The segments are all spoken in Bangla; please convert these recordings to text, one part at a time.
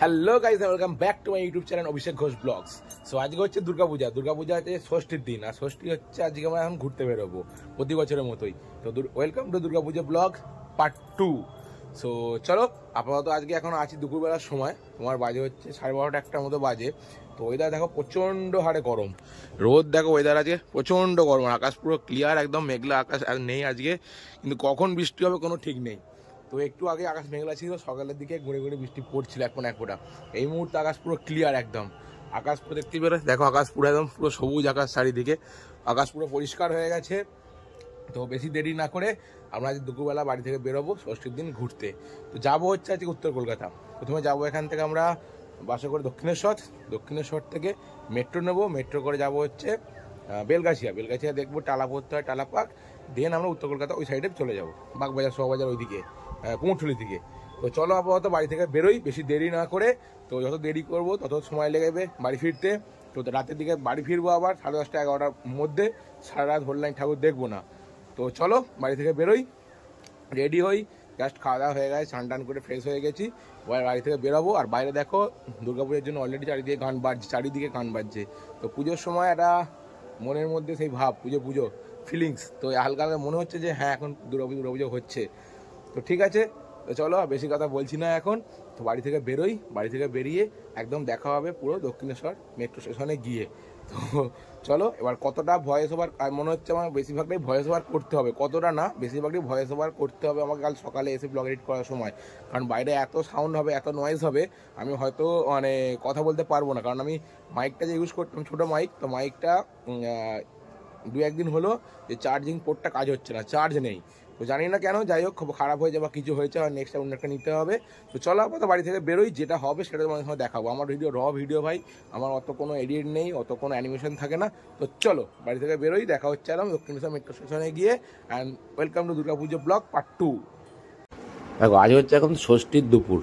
Hello guys, welcome back to my YouTube channel Abhishek Ghosh blogs. So আজকে হচ্ছে দুর্গাপূজা হচ্ছে ষষ্ঠীর দিন, আর ষষ্ঠী হচ্ছে আজকে আমরা এখন ঘুরতে বেরোবো প্রতি বছরের মতোই। তো welcome to Durga Puja blog part 2। So চলো, আপাতত আজকে এখন আছি দুপুরবেলার সময়, তোমার বাজে হচ্ছে 12:30 একটার মতো বাজে। তো ওয়েদার দেখো প্রচণ্ড হারে গরম, রোদ দেখো, ওয়েদার আজকে প্রচণ্ড গরম, আকাশ পুরো ক্লিয়ার, একদম মেঘলা আকাশ নেই আজকে, কিন্তু কখন বৃষ্টি হবে কোনো ঠিক নেই। তো একটু আগে আকাশ মেঘলা ছিল, সকালের দিকে গুঁড়ে গুঁড়ে বৃষ্টি পড়ছিল এক ফোঁটা। এই মুহূর্তে আকাশ পুরো ক্লিয়ার একদম, আকাশ পুরো দেখতে পেরে দেখো, আকাশ পুরো একদম পুরো সবুজ আকাশ, চারিদিকে আকাশ পুরো পরিষ্কার হয়ে গেছে। তো বেশি দেরি না করে আমরা আজ দুপুরবেলা বাড়ি থেকে বেরোবো ষষ্ঠীর দিন ঘুরতে। তো যাবো হচ্ছে আজকে উত্তর কলকাতা। প্রথমে যাবো এখান থেকে আমরা বাসে করে দক্ষিণেশ্বর থেকে মেট্রো নেবো, মেট্রো করে যাবো হচ্ছে বেলগাছিয়া দেখবো টালা পার্ক, দেন আমরা উত্তর কলকাতা ওই সাইডে চলে যাবো, বাগবাজার শোভাবাজার ওইদিকে, কুমোরটুলির দিকে। তো চলো আপাতত বাড়ি থেকে বেরোই, বেশি দেরি না করে। তো যত দেরি করবো তত সময় লেগে বাড়ি ফিরতে। তো রাতের দিকে বাড়ি ফিরবো আবার 10:30 11টার মধ্যে, সারা রাত হরলাইন ঠাকুর দেখবো না। তো চলো বাড়ি থেকে বেরোই, রেডি হই, জাস্ট খাওয়া দাওয়া হয়ে গেছে, স্নান টান করে ফ্রেশ হয়ে গেছি, এবার বাড়ি থেকে বেরোবো। আর বাইরে দেখো দুর্গাপুজোর জন্য অলরেডি চারিদিকে গান বাজছে। তো পুজোর সময় একটা মনের মধ্যে সেই ভাব, পুজো ফিলিংস, তো হালকা হালকা মনে হচ্ছে যে হ্যাঁ এখন দুর্গাপুজো হচ্ছে। তো ঠিক আছে, তো চলো বেশি কথা বলছি না এখন। তো বাড়ি থেকে বেরোই, বাড়ি থেকে বেরিয়ে একদম দেখা হবে পুরো দক্ষিণেশ্বর মেট্রো স্টেশনে গিয়ে। তো চলো, এবার কতটা ভয়েস ওভার, মনে হচ্ছে আমার বেশিরভাগটাই ভয়েস ওভার করতে হবে, কতটা না বেশিরভাগটাই ভয়েস ওভার করতে হবে আমাকে কাল সকালে এসে ব্লগ এডিট করার সময়। কারণ বাইরে এত সাউন্ড হবে, এত নয়েজ হবে, আমি হয়তো মানে কথা বলতে পারবো না। কারণ আমি মাইকটা যে ইউজ করতাম ছোটো মাইক, তো মাইকটা 2-1 দিন হলো যে চার্জিং পোর্টটা কাজ হচ্ছে না, চার্জ নেই। তো জানি না কেন, যাই হোক খুব খারাপ হয়ে যাবে বা কিছু হয়েছে, আর নেক্সট অন্য একটা নিতে হবে। তো চলো আপাতত বাড়ি থেকে বেরোই, যেটা হবে সেটা তোমাদের সঙ্গে দেখাবো। আমার ভিডিও ভাই, আমার অত কোনো এডিট নেই, অত কোনো অ্যানিমেশন থাকে না। তো চলো বাড়ি থেকে বেরোই, দেখা হচ্ছে একদম দক্ষিণেশ্বর মেট্রো স্টেশনে গিয়ে। And welcome to Durga Puja blog part 2। দেখো আজ হচ্ছে এখন ষষ্ঠীর দুপুর।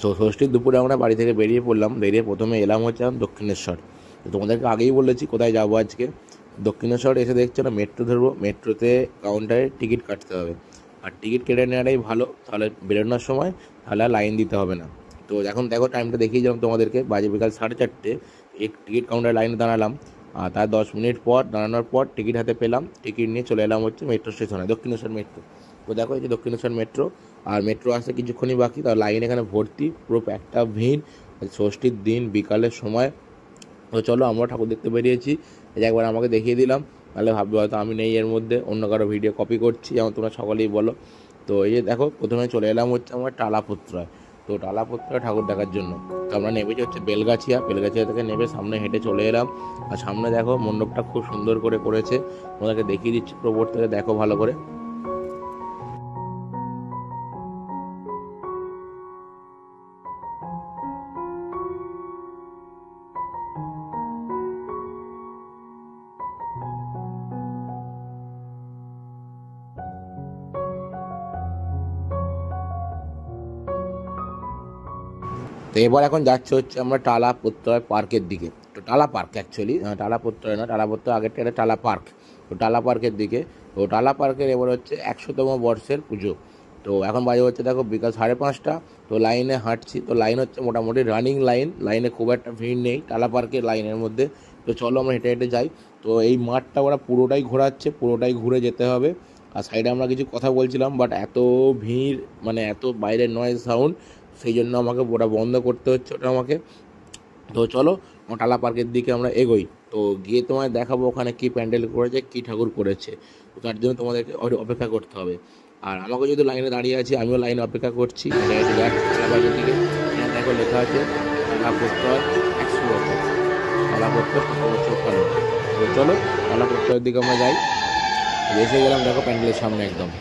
তো ষষ্ঠীর দুপুরে আমরা বাড়ি থেকে বেরিয়ে পড়লাম, প্রথমে এলাম হচ্ছে এখন দক্ষিণেশ্বর। তো তোমাদেরকে আগেই বলেছি কোথায় যাবো আজকে। দক্ষিণেশ্বর এসে দেখছো না, মেট্রো ধরবো, মেট্রোতে কাউন্টারে টিকিট কাটতে হবে। আর টিকিট কেটে নেওয়াটাই ভালো, তাহলে বেরোনোর সময় তাহলে লাইন দিতে হবে না। তো এখন দেখো টাইমটা দেখিয়েছিলাম তোমাদেরকে, বাজে বিকাল 4:30। টিকিট কাউন্টারে লাইনে দাঁড়ালাম, আর তার 10 মিনিট পর দাঁড়ানোর পর টিকিট হাতে পেলাম, টিকিট নিয়ে চলে এলাম হচ্ছে মেট্রো স্টেশনে, দক্ষিণেশ্বর মেট্রো। তো দেখো এই যে দক্ষিণেশ্বর মেট্রো, আর মেট্রো আসতে কিছুক্ষণই বাকি, তার লাইন এখানে ভর্তি, পুরো একটা ভিড়, ষষ্ঠীর দিন বিকালের সময়। তো চলো আমরা ঠাকুর দেখতে বেরিয়েছি, এই যে একবার আমাকে দেখিয়ে দিলাম, তাহলে ভাববে হয়তো আমি নেই এর মধ্যে, অন্য কারো ভিডিও কপি করছি, যেমন তোমরা সকলেই বলো। তো এই যে দেখো প্রথমে চলে এলাম হচ্ছে আমার টালাপত্রায়। তো টালাপত্রায় ঠাকুর দেখার জন্য তো আমরা নেমেছি হচ্ছে বেলগাছিয়া থেকে নেমে সামনে হেঁটে চলে এলাম। আর সামনে দেখো মণ্ডপটা খুব সুন্দর করে করেছে, তোমাদেরকে দেখিয়ে দিচ্ছি প্রবোর্ড থেকে, দেখো ভালো করে। তো এবার এখন যাচ্ছে হচ্ছে আমরা টালা প্রত্যয় পার্কের দিকে। তো টালা পার্ক অ্যাকচুয়ালি, টালা প্রত্যয় না, টালা প্রত্যয় আগেরটা, এটা টালা পার্ক। তো টালা পার্কের দিকে, তো টালা পার্কের এবার হচ্ছে 100তম বর্ষের পুজো। তো এখন বাজে হচ্ছে দেখো বিকাল 5:30। তো লাইনে হাঁটছি, তো লাইন হচ্ছে মোটামুটি রানিং লাইনে খুব একটা ভিড় নেই টালা পার্কের লাইনের মধ্যে। তো চলো আমরা হেঁটে হেঁটে যাই। তো এই মাঠটা ওরা পুরোটাই ঘোরাচ্ছে, পুরোটাই ঘুরে যেতে হবে। আর সাইডে আমরা কিছু কথা বলছিলাম, বাট এত ভিড়, মানে এত বাইরের নয়েজ সাউন্ড, সেই জন্য আমাকে ওটা বন্ধ করতে হচ্ছে ওটা আমাকে। তো চলো টালা পার্কের দিকে আমরা এগোই। তো গিয়ে তোমায় দেখাবো ওখানে কী প্যান্ডেল করেছে, কী ঠাকুর করেছে। তো তার জন্য তোমাদেরকে অপেক্ষা করতে হবে। আর আমাকে যদি লাইনে দাঁড়িয়ে আছি, আমিও লাইনে অপেক্ষা করছি। টালা পার্কের দিকে দেখো লেখা আছে টালা প্রত্যয় 100 বছর, টালা প্রত্যয় 100 বছর ভালো। তো চলো টালা প্রত্যয়ের দিকে আমরা যাই। এসে গেলাম দেখো প্যান্ডেলের সামনে একদম।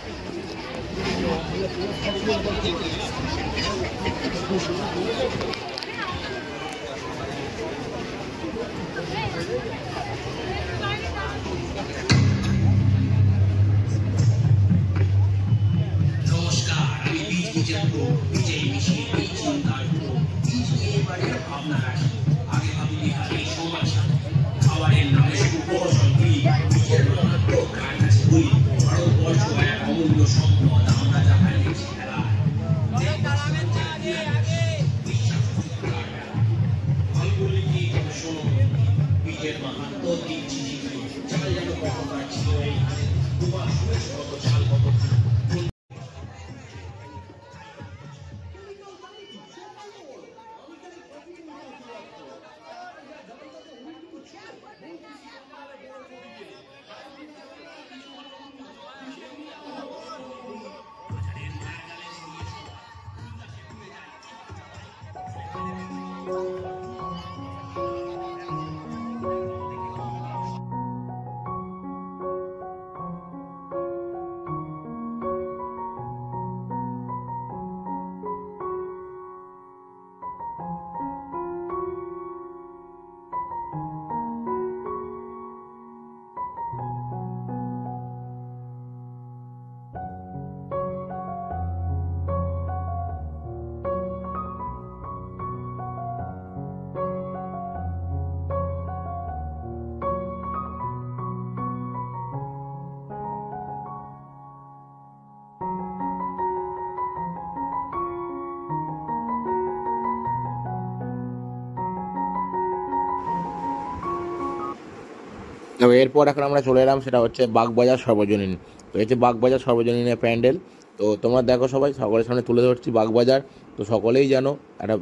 এরপর এখন আমরা চলে এলাম, সেটা হচ্ছে বাগবাজার সর্বজনীন। তো এই যে বাগবাজার সর্বজনীনের প্যান্ডেল, তো তোমরা দেখো সবাই, সকলের সামনে তুলে ধরছি বাগবাজার। তো সকলেই জানো একটা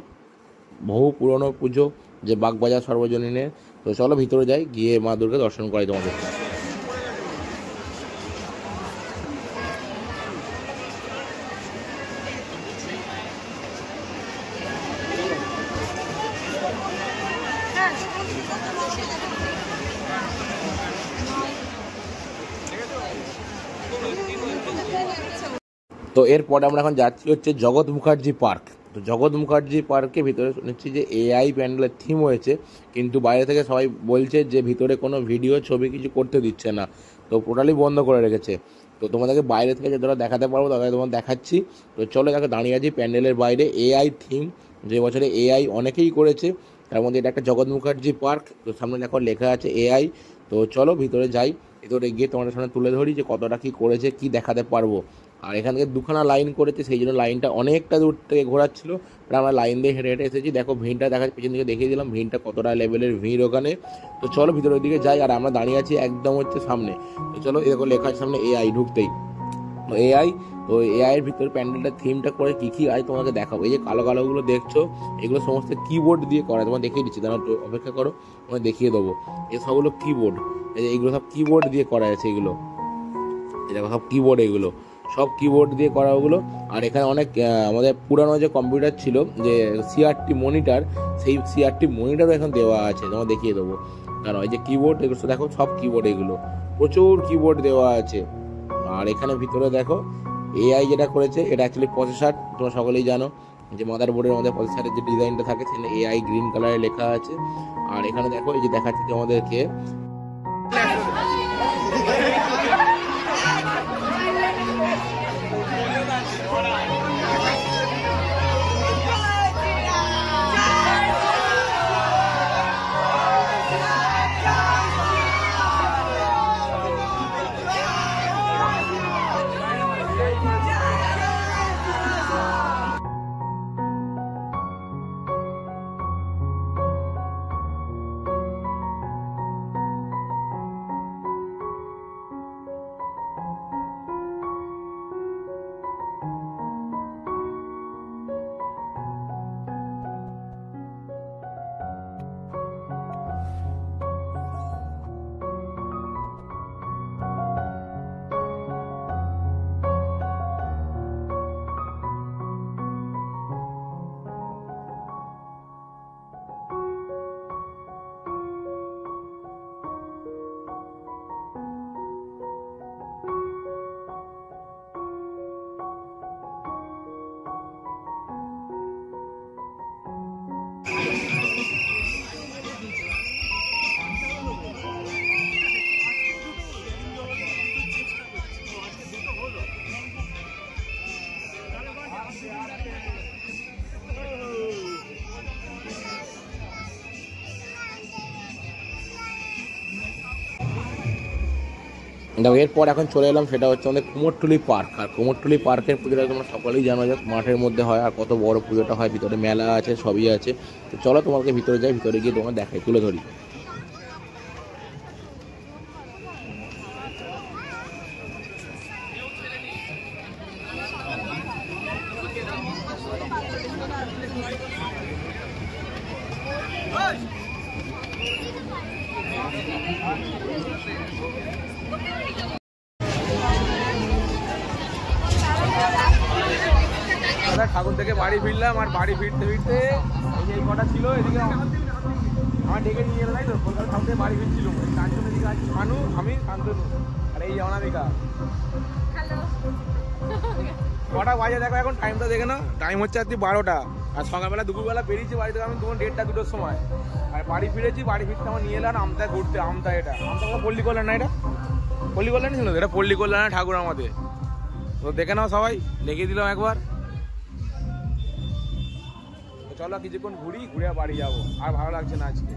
বহু পুরনো পুজো যে বাগবাজার সর্বজনীনের। তো চলো ভিতরে যাই, গিয়ে মা দুর্গা দর্শন করাই তোমাদের। তো এরপরে আমরা এখন যাচ্ছি হচ্ছে জগৎ মুখার্জি পার্ক। তো জগৎ মুখার্জি পার্কের ভিতরে শুনেছি যে এআই প্যান্ডেলের থিম হয়েছে, কিন্তু বাইরে থেকে সবাই বলছে যে ভিতরে কোনো ভিডিও ছবি কিছু করতে দিচ্ছে না, তো টোটালি বন্ধ করে রেখেছে। তো তোমাদেরকে বাইরে থেকে যতটা দেখাতে পারবো তাদের তোমার দেখাচ্ছি। তো চলো দেখো, দাঁড়িয়ে আছি প্যান্ডেলের বাইরে, এআই থিম, যে বছরে এআই অনেকেই করেছে, তার মধ্যে এটা একটা জগৎ মুখার্জি পার্ক। তো সামনে দেখো লেখা আছে এআই। তো চলো ভিতরে যাই, ভিতরে গিয়ে তোমাদের সামনে তুলে ধরি যে কতটা কী করেছে, কি দেখাতে পারবো। আর এখান থেকে দুখানা লাইন করেছে, সেই জন্য লাইনটা অনেকটা দূর থেকে ঘোরাচ্ছিল, আর আমরা লাইন দিয়ে হেঁটে হেঁটে এসেছি। দেখো ভিড়টা দেখাচ্ছে, পেছন দিকে দেখিয়ে দিলাম ভিড়টা কতটা লেভেলের ভিড় ওখানে। তো চলো ভিতরের দিকে যাই, আর আমরা দাঁড়িয়ে আছি একদম হচ্ছে সামনে। তো চলো, দেখো লেখা আছে সামনে এআই, ঢুকতেই তো এআই। তো এআইয়ের ভিতরে প্যান্ডেলটার থিমটা করে কী কী আয় তোমাকে দেখাবো। এই যে কালো কালোগুলো দেখছো, এগুলো সমস্ত কিবোর্ড দিয়ে করা, তোমার দেখিয়ে দিচ্ছি, তারা অপেক্ষা করো, তোমায় দেখিয়ে দেবো। এই সবগুলো কিবোর্ড, এই যে এগুলো সব কিবোর্ড দিয়ে করা আছে, এগুলো দেখো সব কিবোর্ড, এগুলো সব কিবোর্ড দিয়ে করা ওগুলো। আর এখানে অনেক আমাদের পুরানো যে কম্পিউটার ছিল, যে সিআরটি মনিটর, সেই সিআরটি মনিটরও এখন দেওয়া আছে, তোমার দেখিয়ে দেবো। কারণ এই যে কিবোর্ড, এগুলো দেখো সব কিবোর্ড, এগুলো প্রচুর কিবোর্ড দেওয়া আছে। আর এখানে ভিতরে দেখো এআই যেটা করেছে, এটা অ্যাকচুয়ালি প্রসেসর, তোমরা সকলেই জানো যে মাদার বোর্ডের মধ্যে প্রসেসরের যে ডিজাইনটা থাকে সেখানে এআই গ্রিন কালারে লেখা আছে। আর এখানে দেখো এই যে দেখাচ্ছে তোমাদেরকে দেখো। এরপর এখন চলে এলাম, সেটা হচ্ছে আমাদের কুমোরটুলি পার্ক। আর কুমোরটুলি পার্কের পুজোটা তোমরা সকলেই জানো যে মাঠের মধ্যে হয়, আর কত বড় পুজোটা হয়, ভিতরে মেলা আছে, সবই আছে। তো চলো তোমাকে ভিতরে যাই, ভিতরে গিয়ে তোমার দেখাই, তুলে ধরি। ঠাকুর থেকে বাড়ি ফিরলাম, আর বাড়ি ফিরতে ফিরতে এই যে কটা ছিল এদিকে আমার ডেকে নিয়ে এলো, তাই তো কলকাতা ঠাকুর থেকে বাড়ি ফিরছিল। কাঞ্চন এদিকে আছে, শানু, আমি, শান্তনু, আর এই অনামিকা। কটা বাজে দেখো এখন, টাইমটা দেখে নাও, টাইম হচ্ছে আর 12টা। আর সকালবেলা দুপুরবেলা বেরিয়েছি বাড়ি থেকে আমি, তখন 1:30 2টোর সময়। আর বাড়ি ফিরেছি, বাড়ি ফিরতে আমার নিয়ে এলাম আমতা ঘুরতে। আমতা, এটা আমতা পল্লী কল্যাণ না, এটা পল্লী কল্যাণ ছিল, এটা পল্লী কল্যাণ ঠাকুর আমাদের। তো দেখে নাও সবাই, দেখিয়ে দিলাম একবার। চলো কিছুক্ষণ ঘুরি, ঘুরে বাড়ি যাবো, আর ভালো লাগছে না আজকে।